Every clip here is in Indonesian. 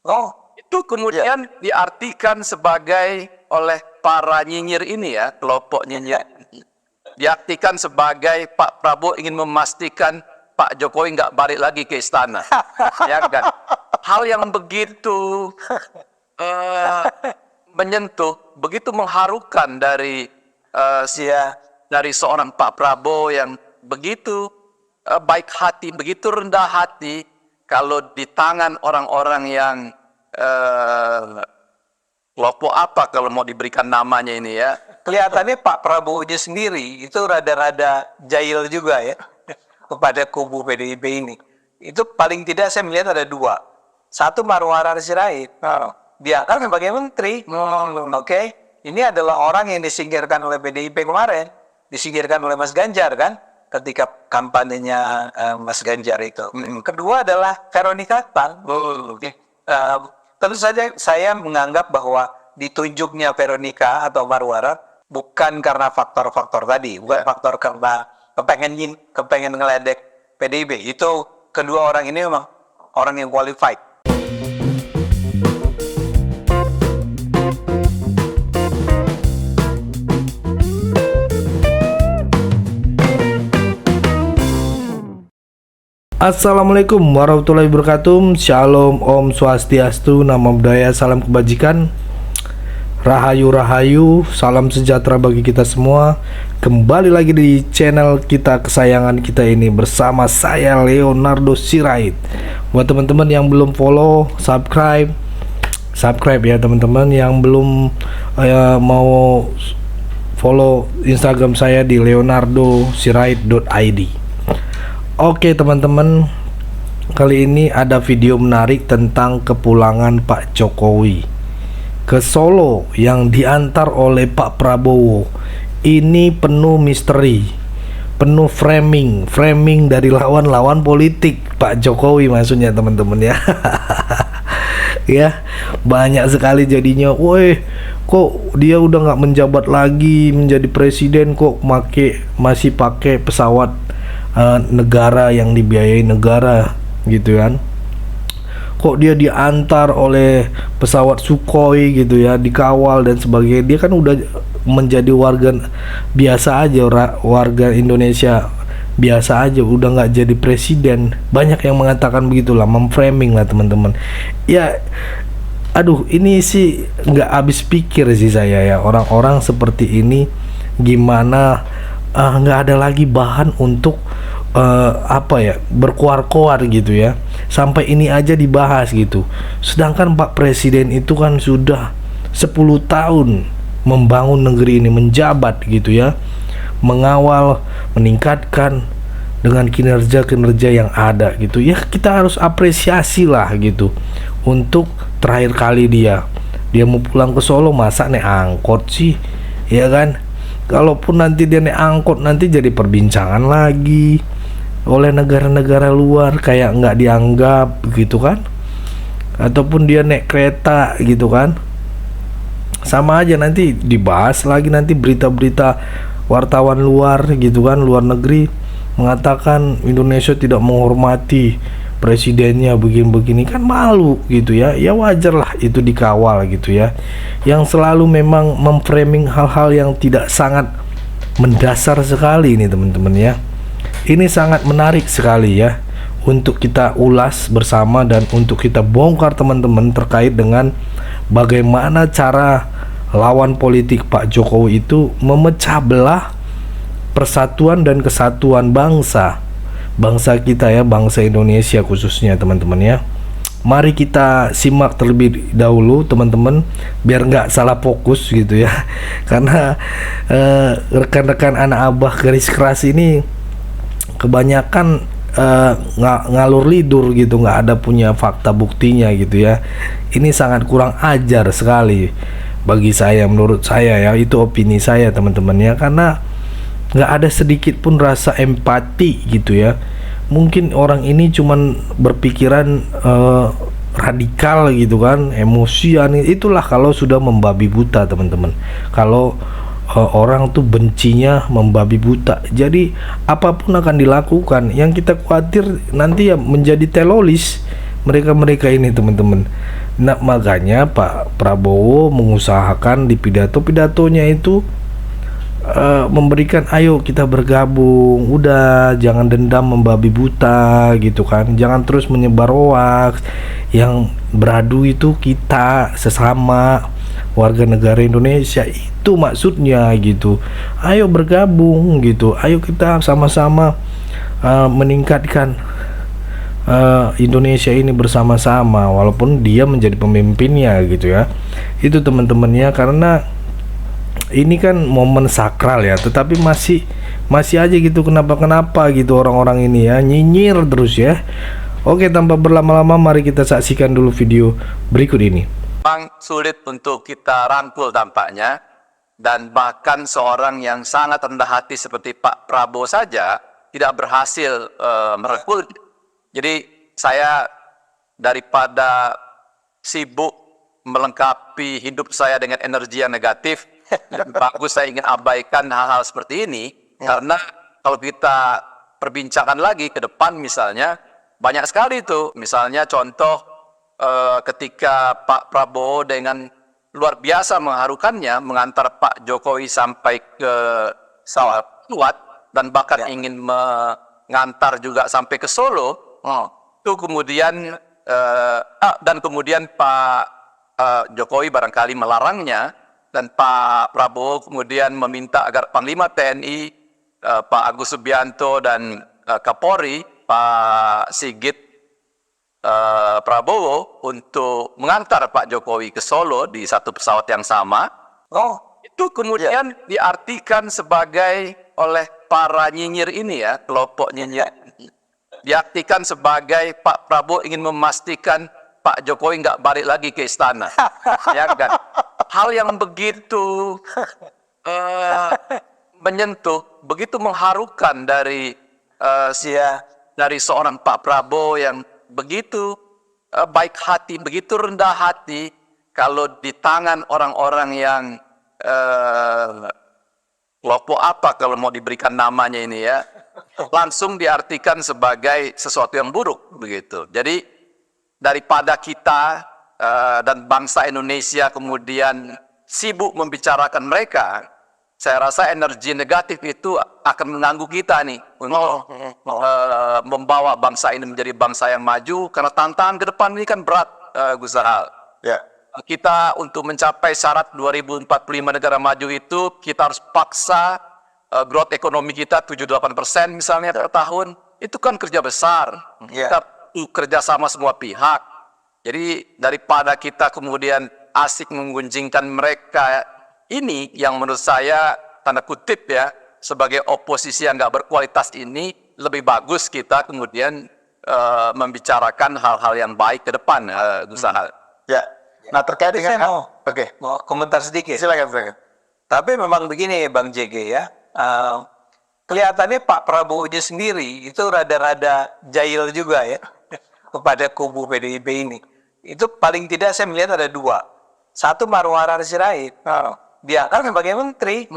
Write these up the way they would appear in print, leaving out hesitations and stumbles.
Oh, Itu ya. kemudian diartikan sebagai oleh para nyinyir ini ya, kelompok nyinyir, diartikan sebagai Pak Prabowo ingin memastikan Pak Jokowi nggak balik lagi ke istana, ya kan? Hal yang begitu eh, menyentuh, begitu mengharukan dari Iya. dari seorang Pak Prabowo yang begitu baik hati, begitu rendah hati, kalau di tangan orang-orang yang eh, kelompok apa kalau mau diberikan namanya ini ya. Kelihatannya Pak Prabowo-nya sendiri itu rada-rada jahil juga ya kepada kubu PDIP ini. Itu paling tidak saya melihat ada dua. Satu Marwarar Sirait. Dia kan sebagai menteri. Oke. Ini adalah orang yang disingkirkan oleh PDIP kemarin. Disingkirkan oleh Mas Ganjar kan. Ketika kampanyenya Mas Ganjar itu. Kedua adalah Veronica Tan. Tentu saja saya menganggap bahwa ditunjuknya Veronica atau Marwarar bukan karena faktor-faktor tadi, bukan faktor karena kepengen ngeledek PDIP. Itu kedua orang ini memang orang yang qualified. Assalamualaikum warahmatullahi wabarakatuh. Shalom, Om Swastiastu, Namo Buddhaya, salam kebajikan, Rahayu Rahayu, salam sejahtera bagi kita semua. Kembali lagi di channel kita kesayangan kita ini bersama saya Leonardo Sirait. Buat teman-teman yang belum follow, subscribe ya teman-teman. Yang belum mau follow Instagram saya di leonardosirait.id. Oke teman-teman, kali ini ada video menarik tentang kepulangan Pak Jokowi ke Solo yang diantar oleh Pak Prabowo. Ini penuh misteri, penuh framing dari lawan-lawan politik Pak Jokowi maksudnya teman-teman ya. Ya, banyak sekali jadinya. Woi, kok dia udah nggak menjabat lagi menjadi presiden, kok masih pakai pesawat negara yang dibiayai negara gitu kan, kok dia diantar oleh pesawat Sukhoi gitu ya, dikawal dan sebagainya. Dia kan udah menjadi warga biasa aja, warga Indonesia biasa aja, udah nggak jadi presiden. Banyak yang mengatakan begitulah, memframing lah teman-teman ya. Aduh, ini sih nggak habis pikir sih saya ya, orang-orang seperti ini gimana nggak ada lagi bahan untuk berkuar-kuar gitu ya, sampai ini aja dibahas gitu. Sedangkan Pak Presiden itu kan sudah 10 tahun membangun negeri ini, menjabat gitu ya, mengawal, meningkatkan dengan kinerja-kinerja yang ada gitu ya. Kita harus apresiasi lah gitu. Untuk terakhir kali dia mau pulang ke Solo, masa naik angkot sih, ya kan? Kalaupun nanti dia naik angkot, nanti jadi perbincangan lagi oleh negara-negara luar, kayak nggak dianggap gitu kan. Ataupun dia naik kereta gitu kan, sama aja nanti dibahas lagi, nanti berita-berita wartawan luar gitu kan, luar negeri mengatakan Indonesia tidak menghormati presidennya begini-begini, kan malu gitu ya. Ya wajar lah itu dikawal gitu ya. Yang selalu memang memframing hal-hal yang tidak sangat mendasar sekali ini teman-teman ya. Ini sangat menarik sekali ya untuk kita ulas bersama dan untuk kita bongkar teman-teman, terkait dengan bagaimana cara lawan politik Pak Jokowi itu memecah belah persatuan dan kesatuan bangsa kita ya, bangsa Indonesia khususnya teman-teman ya. Mari kita simak terlebih dahulu teman-teman, biar nggak salah fokus gitu ya. Karena rekan-rekan anak abah garis keras ini kebanyakan ngalur lidur gitu, nggak ada punya fakta buktinya gitu ya. Ini sangat kurang ajar sekali bagi saya, menurut saya ya, itu opini saya teman-teman ya. Karena nggak ada sedikit pun rasa empati gitu ya. Mungkin orang ini cuman berpikiran radikal gitu kan, emosian. Itulah kalau sudah membabi buta teman-teman. Kalau orang tuh bencinya membabi buta, jadi apapun akan dilakukan. Yang kita khawatir nanti ya menjadi teroris mereka ini teman-teman. Nah, makanya Pak Prabowo mengusahakan di pidato-pidatonya itu memberikan ayo kita bergabung, udah jangan dendam membabi buta gitu kan, jangan terus menyebar hoax, yang beradu itu kita sesama warga negara Indonesia, itu maksudnya gitu. Ayo bergabung gitu, ayo kita sama-sama meningkatkan Indonesia ini bersama-sama, walaupun dia menjadi pemimpinnya gitu ya. Itu teman-temannya, karena ini kan momen sakral ya, tetapi masih aja gitu kenapa gitu orang-orang ini ya nyinyir terus ya. Oke, tanpa berlama-lama mari kita saksikan dulu video berikut ini. Memang sulit untuk kita rangkul tampaknya, dan bahkan seorang yang sangat rendah hati seperti Pak Prabowo saja tidak berhasil merangkul. Jadi saya daripada sibuk melengkapi hidup saya dengan energi yang negatif, dan bagus saya ingin abaikan hal-hal seperti ini, karena kalau kita perbincangkan lagi ke depan misalnya, banyak sekali itu. Misalnya contoh ketika Pak Prabowo dengan luar biasa mengharukannya mengantar Pak Jokowi sampai ke sawah kuat, dan bahkan ingin mengantar juga sampai ke Solo. Itu kemudian dan kemudian Pak Jokowi barangkali melarangnya, dan Pak Prabowo kemudian meminta agar Panglima TNI Pak Agus Subianto dan Kapolri Pak Sigit Prabowo untuk mengantar Pak Jokowi ke Solo di satu pesawat yang sama. Itu kemudian diartikan sebagai oleh para nyinyir ini ya, kelompok nyinyir, diartikan sebagai Pak Prabowo ingin memastikan Pak Jokowi nggak balik lagi ke istana, ya kan? Hal yang begitu menyentuh, begitu mengharukan dari seorang Pak Prabowo yang begitu baik hati, begitu rendah hati, kalau di tangan orang-orang yang kelompok apa kalau mau diberikan namanya ini ya, langsung diartikan sebagai sesuatu yang buruk begitu. Jadi daripada kita dan bangsa Indonesia kemudian sibuk membicarakan mereka, saya rasa energi negatif itu akan mengganggu kita nih untuk membawa bangsa ini menjadi bangsa yang maju, karena tantangan ke depan ini kan berat, Gus Zahal. Kita untuk mencapai syarat 2045 negara maju itu, kita harus paksa growth ekonomi kita 7-8% misalnya per tahun. Itu kan kerja besar. Kita kerja sama semua pihak. Jadi daripada kita kemudian asik menggunjingkan mereka ini, yang menurut saya tanda kutip ya, sebagai oposisi yang nggak berkualitas ini, lebih bagus kita kemudian membicarakan hal-hal yang baik ke depan, Gus Zahal. Ya. Nah, terkait dengan mau komentar sedikit. Silakan. Tapi memang begini Bang JG ya, kelihatannya Pak Prabowo sendiri itu rada-rada jahil juga ya kepada kubu PDIP ini. Itu paling tidak saya melihat ada dua. Satu, Marwarar Sirait, diangkat sebagai menteri.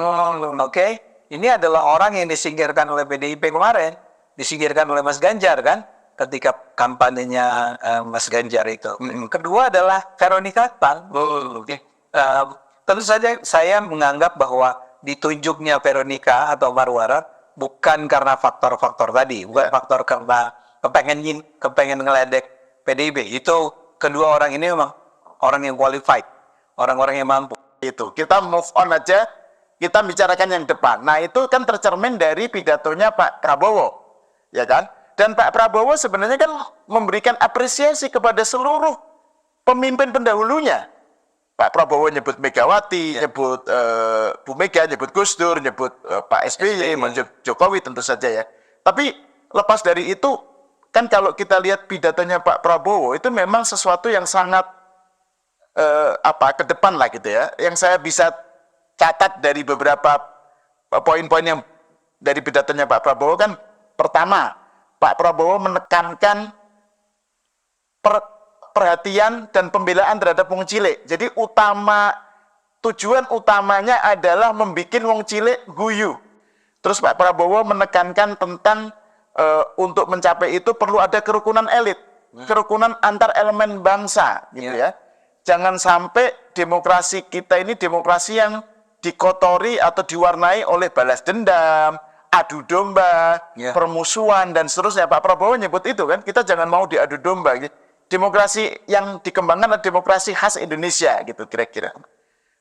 Oke. Ini adalah orang yang disingkirkan oleh PDIP kemarin, disingkirkan oleh Mas Ganjar kan, ketika kampanyenya Mas Ganjar itu. Kedua adalah Veronica Tan. Tentu saja saya menganggap bahwa ditunjuknya Veronica atau Marwarar bukan karena faktor-faktor tadi, bukan faktor karena kepengen ngeledek PDIP. Itu kedua orang ini memang orang yang qualified, orang-orang yang mampu. Itu kita move on aja, kita bicarakan yang depan. Nah, itu kan tercermin dari pidatonya Pak Prabowo, ya kan? Dan Pak Prabowo sebenarnya kan memberikan apresiasi kepada seluruh pemimpin pendahulunya. Pak Prabowo nyebut Megawati, nyebut Bu Mega, nyebut Gus Dur, nyebut Pak SBY, nyebut Jokowi tentu saja ya. Tapi lepas dari itu, kan kalau kita lihat pidatonya Pak Prabowo itu memang sesuatu yang sangat ke depan lah gitu ya. Yang saya bisa catat dari beberapa poin-poin yang dari pidatonya Pak Prabowo kan, pertama, Pak Prabowo menekankan perhatian dan pembelaan terhadap wong cilik. Jadi tujuan utamanya adalah membuat wong cilik guyu. Terus Pak Prabowo menekankan tentang untuk mencapai itu perlu ada kerukunan elit, kerukunan antar elemen bangsa, gitu ya. jangan sampai demokrasi kita ini demokrasi yang dikotori atau diwarnai oleh balas dendam, adu domba, permusuhan dan seterusnya. Pak Prabowo nyebut itu kan, kita jangan mau diadu domba. Demokrasi yang dikembangkan adalah demokrasi khas Indonesia gitu kira-kira.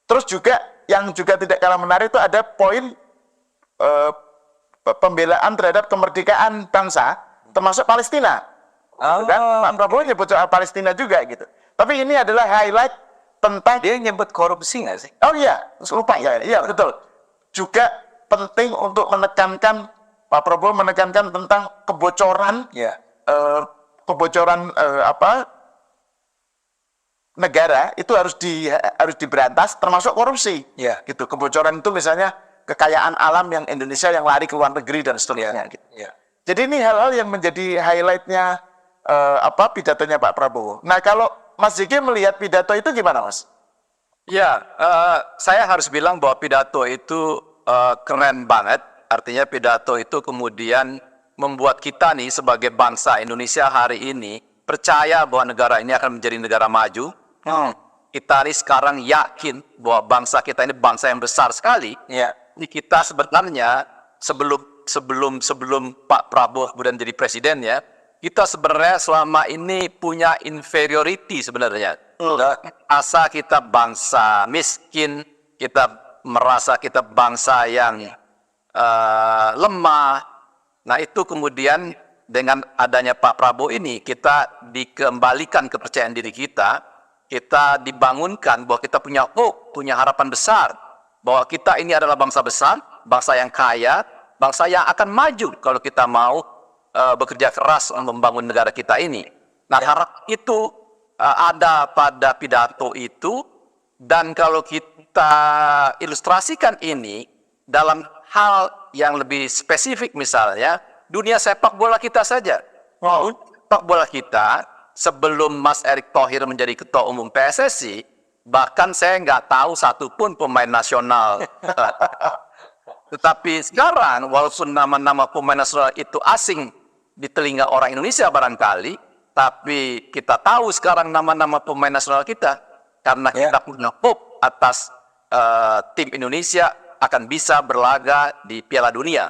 Terus juga yang juga tidak kalah menarik itu ada poin pembelaan terhadap kemerdekaan bangsa, termasuk Palestina. Gitu kan? Pak Prabowo nyebut soal Palestina juga gitu. Tapi ini adalah highlight tentang Dia nyebut korupsi nggak sih? oh iya, lupa ya, iya betul. Juga penting untuk menekankan Pak Prabowo menekankan tentang kebocoran Ya. Negara itu harus diberantas termasuk korupsi. Ya. Gitu. Kebocoran itu misalnya kekayaan alam yang Indonesia yang lari ke luar negeri dan seterusnya gitu. Ya. Jadi ini hal-hal yang menjadi highlightnya pidatonya Pak Prabowo. Nah, kalau Mas JG melihat pidato itu gimana, Mas? Ya, saya harus bilang bahwa pidato itu keren banget. Artinya pidato itu kemudian membuat kita nih sebagai bangsa Indonesia hari ini percaya bahwa negara ini akan menjadi negara maju. Kita ini sekarang yakin bahwa bangsa kita ini bangsa yang besar sekali. Ya. Ini kita sebenarnya sebelum Pak Prabowo kemudian jadi presiden ya, kita sebenarnya selama ini punya inferiority sebenarnya. Asa kita bangsa miskin, kita merasa kita bangsa yang lemah. Nah itu kemudian dengan adanya Pak Prabowo ini kita dikembalikan kepercayaan diri kita dibangunkan bahwa kita punya hope, punya harapan besar bahwa kita ini adalah bangsa besar, bangsa yang kaya, bangsa yang akan maju kalau kita mau bekerja keras untuk membangun negara kita ini. Nah, harap itu ada pada pidato itu, dan kalau kita ilustrasikan ini dalam hal yang lebih spesifik misalnya, dunia sepak bola kita saja. Sepak bola kita, sebelum Mas Erick Thohir menjadi Ketua Umum PSSI, bahkan saya nggak tahu satupun pemain nasional. Tetapi sekarang, walaupun nama-nama pemain nasional itu asing di telinga orang Indonesia barangkali, tapi kita tahu sekarang nama-nama pemain nasional kita, karena kita punya hope atas tim Indonesia akan bisa berlaga di Piala Dunia.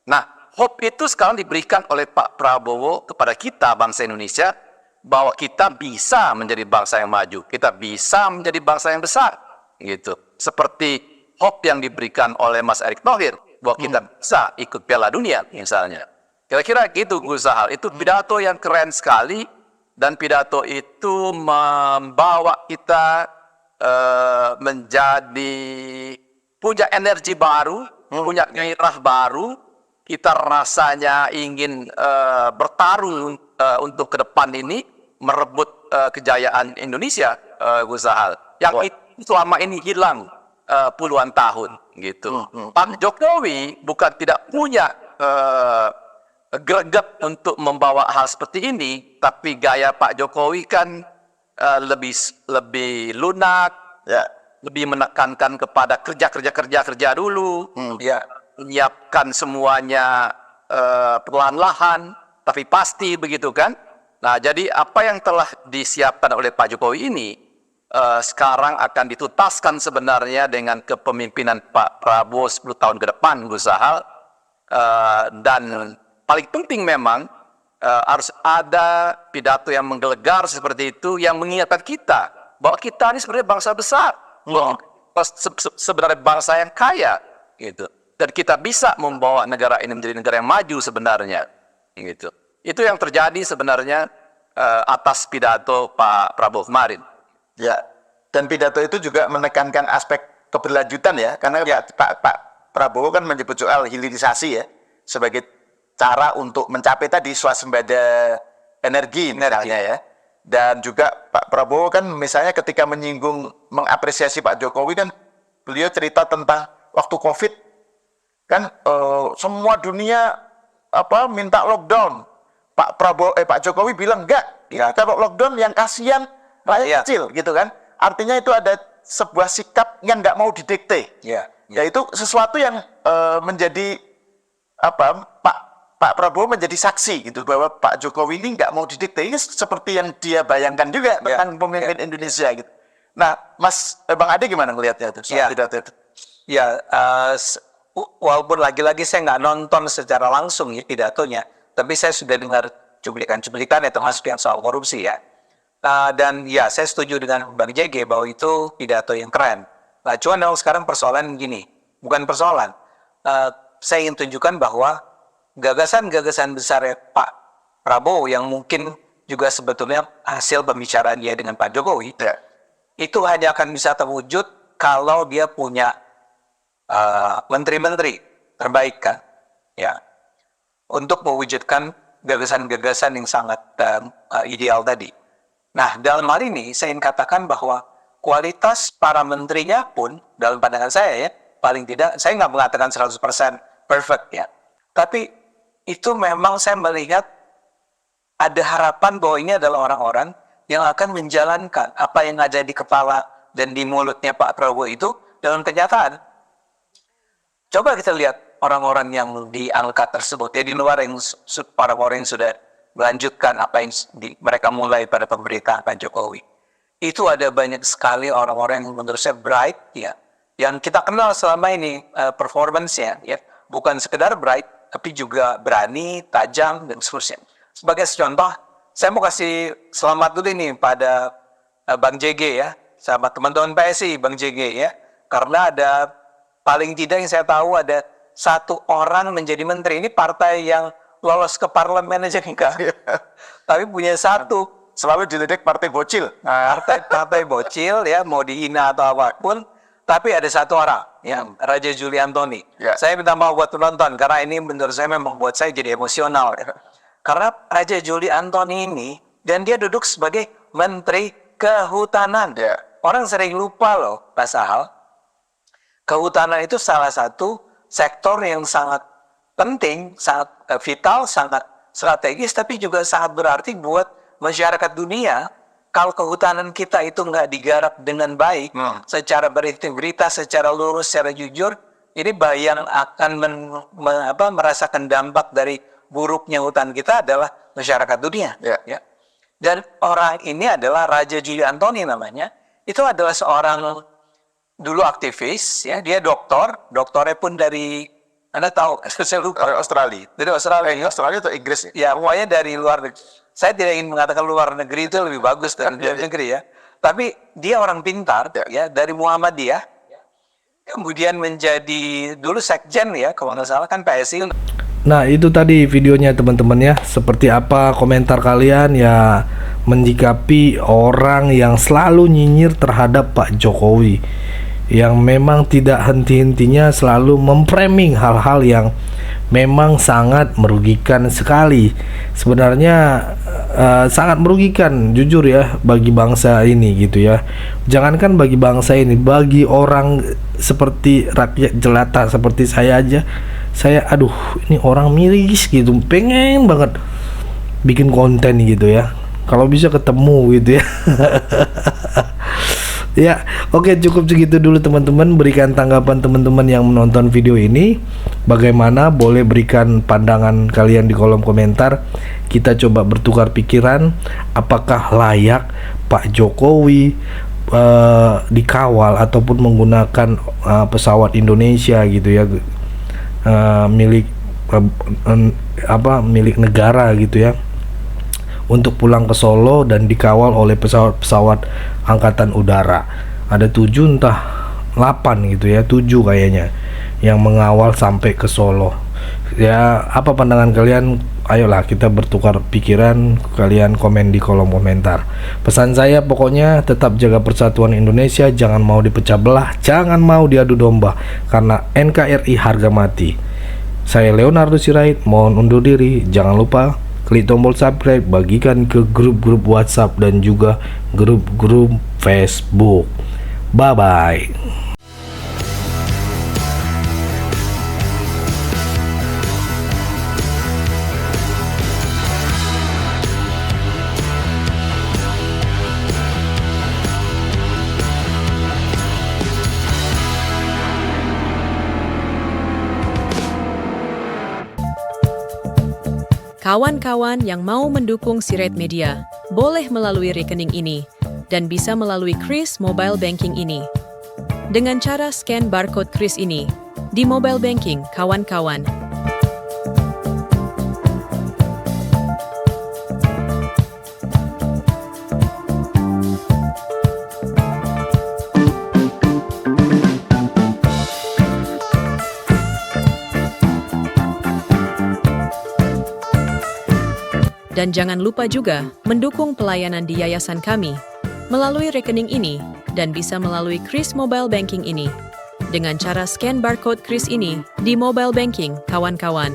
Nah, hope itu sekarang diberikan oleh Pak Prabowo kepada kita, bangsa Indonesia, bahwa kita bisa menjadi bangsa yang maju, kita bisa menjadi bangsa yang besar, gitu. Seperti hope yang diberikan oleh Mas Erick Thohir, bahwa kita bisa ikut Piala Dunia, misalnya. Kira-kira gitu, Gus Zahal. Itu pidato yang keren sekali, dan pidato itu membawa kita menjadi punya energi baru, punya gairah baru. Kita rasanya ingin bertarung untuk ke depan ini, merebut kejayaan Indonesia, Gus Zahal, yang itu selama ini hilang puluhan tahun, gitu. Pak Jokowi bukan tidak punya greget untuk membawa hal seperti ini, tapi gaya Pak Jokowi kan lebih lunak, lebih menekankan kepada kerja dulu, menyiapkan semuanya perlahan-lahan, tapi pasti begitu kan. Nah, jadi apa yang telah disiapkan oleh Pak Jokowi ini sekarang akan dituntaskan sebenarnya dengan kepemimpinan Pak Prabowo 10 tahun ke depan, Gus Zahal. Dan paling penting memang harus ada pidato yang menggelegar seperti itu, yang mengingatkan kita bahwa kita ini sebenarnya bangsa besar, sebenarnya bangsa yang kaya, gitu. Dan kita bisa membawa negara ini menjadi negara yang maju sebenarnya, gitu. Itu yang terjadi sebenarnya atas pidato Pak Prabowo kemarin. Ya, dan pidato itu juga menekankan aspek keberlanjutan ya, karena Pak Prabowo kan menyebut soal hilirisasi ya, sebagai cara untuk mencapai tadi swasembada energi misalnya ya. Dan juga Pak Prabowo kan misalnya ketika menyinggung, mengapresiasi Pak Jokowi kan, beliau cerita tentang waktu COVID, kan semua dunia minta lockdown. Pak Jokowi bilang enggak, ya, kalau lockdown yang kasihan rakyat kecil gitu kan. Artinya itu ada sebuah sikap yang nggak mau didikte. Yaitu sesuatu yang menjadi Pak Prabowo menjadi saksi gitu, bahwa Pak Jokowi ini nggak mau didikte. Ini seperti yang dia bayangkan juga tentang pemimpin Indonesia gitu. Nah, Bang Ade gimana ngelihatnya itu? Ya. Pidato itu? Ya, walaupun lagi-lagi saya nggak nonton secara langsung ya pidatonya, tapi saya sudah dengar cuplikan-cuplikan ya termasuk yang soal korupsi ya. Dan ya, saya setuju dengan Bang JG bahwa itu pidato yang keren. Nah, cuman kalau sekarang persoalan gini, bukan persoalan. Saya ingin tunjukkan bahwa gagasan-gagasan besar Pak Prabowo yang mungkin juga sebetulnya hasil pembicaraan dia dengan Pak Jokowi, Ya. itu hanya akan bisa terwujud kalau dia punya menteri-menteri terbaik kan, ya, untuk mewujudkan gagasan-gagasan yang sangat ideal tadi. Nah, dalam hal ini saya ingin katakan bahwa kualitas para menterinya pun dalam pandangan saya ya, paling tidak, saya nggak mengatakan 100% perfect ya, tapi itu memang saya melihat ada harapan bahwa ini adalah orang-orang yang akan menjalankan apa yang ada di kepala dan di mulutnya Pak Prabowo itu dalam kenyataan. Coba kita lihat orang-orang yang diangkat tersebut, ya di luar yang para orang yang sudah melanjutkan apa yang mereka mulai pada pemerintahan Pak Jokowi. Itu ada banyak sekali orang-orang yang menurut saya bright, ya, yang kita kenal selama ini performance-nya, ya, bukan sekedar bright, tapi juga berani, tajam, dan seterusnya. Sebagai contoh, saya mau kasih selamat dulu ini pada Bang JG ya, sama teman-teman PSI Bang JG ya, karena ada paling tidak yang saya tahu ada satu orang menjadi menteri. Ini partai yang lolos ke parlemen aja enggak, tapi punya satu. Selalu diledek partai bocil. Nah, partai bocil ya, mau dihina atau apapun, tapi ada satu orang, yang Raja Juli Antoni. Ya. Saya minta maaf buat penonton, karena ini menurut saya memang buat saya jadi emosional. Ya. Karena Raja Juli Antoni ini, dan dia duduk sebagai Menteri Kehutanan. Ya. Orang sering lupa loh, Pak Sahal. Kehutanan itu salah satu sektor yang sangat penting, sangat vital, sangat strategis, tapi juga sangat berarti buat masyarakat dunia. Kalau kehutanan kita itu nggak digarap dengan baik, secara berintegritas, secara lurus, secara jujur, ini yang akan merasakan dampak dari buruknya hutan kita adalah masyarakat dunia. Ya. Ya. Dan orang ini adalah Raja Juli Antoni namanya. Itu adalah seorang dulu aktivis, ya, dia doktornya pun dari, Anda tahu, saya lupa. Dari Australia. Dari Australia. Australia atau Inggris ya? Ya, pokoknya dari luar negeri. Saya tidak ingin mengatakan luar negeri itu lebih bagus dari luar negeri ya. Tapi dia orang pintar, ya, dari Muhammadiyah. Kemudian menjadi dulu sekjen ya, kalau nggak salah kan PSI. Nah, itu tadi videonya teman-teman ya. Seperti apa komentar kalian ya menyikapi orang yang selalu nyinyir terhadap Pak Jokowi, yang memang tidak henti-hentinya selalu memframing hal-hal yang memang sangat merugikan sekali. Sebenarnya sangat merugikan, jujur ya, bagi bangsa ini gitu ya. Jangankan bagi bangsa ini, bagi orang seperti rakyat jelata seperti saya aja, saya aduh, ini orang miris gitu, pengen banget bikin konten gitu ya, kalau bisa ketemu gitu ya. Ya, oke, cukup segitu dulu teman-teman. Berikan tanggapan teman-teman yang menonton video ini. Bagaimana? Boleh berikan pandangan kalian di kolom komentar. Kita coba bertukar pikiran. Apakah layak Pak Jokowi dikawal ataupun menggunakan pesawat Indonesia gitu ya, milik milik negara gitu ya, untuk pulang ke Solo dan dikawal oleh pesawat-pesawat angkatan udara. Ada 7 entah 8 gitu ya, 7 kayaknya yang mengawal sampai ke Solo. Ya, apa pandangan kalian? Ayolah kita bertukar pikiran, kalian komen di kolom komentar. Pesan saya pokoknya tetap jaga persatuan Indonesia, jangan mau dipecah belah, jangan mau diadu domba, karena NKRI harga mati. Saya Leonardo Sirait, mohon undur diri. Jangan lupa klik tombol subscribe, bagikan ke grup-grup WhatsApp dan juga grup-grup Facebook. Bye-bye. Kawan-kawan yang mau mendukung Sirait Media, boleh melalui rekening ini. dan bisa melalui Kris Mobile Banking ini. Dengan cara scan barcode Kris ini di mobile banking, kawan-kawan. Dan jangan lupa juga mendukung pelayanan di yayasan kami melalui rekening ini dan bisa melalui Kris Mobile Banking ini. Dengan cara scan barcode Kris ini di mobile banking, kawan-kawan.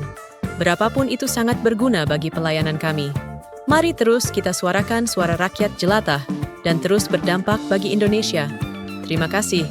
Berapapun itu sangat berguna bagi pelayanan kami. Mari terus kita suarakan suara rakyat jelata dan terus berdampak bagi Indonesia. Terima kasih.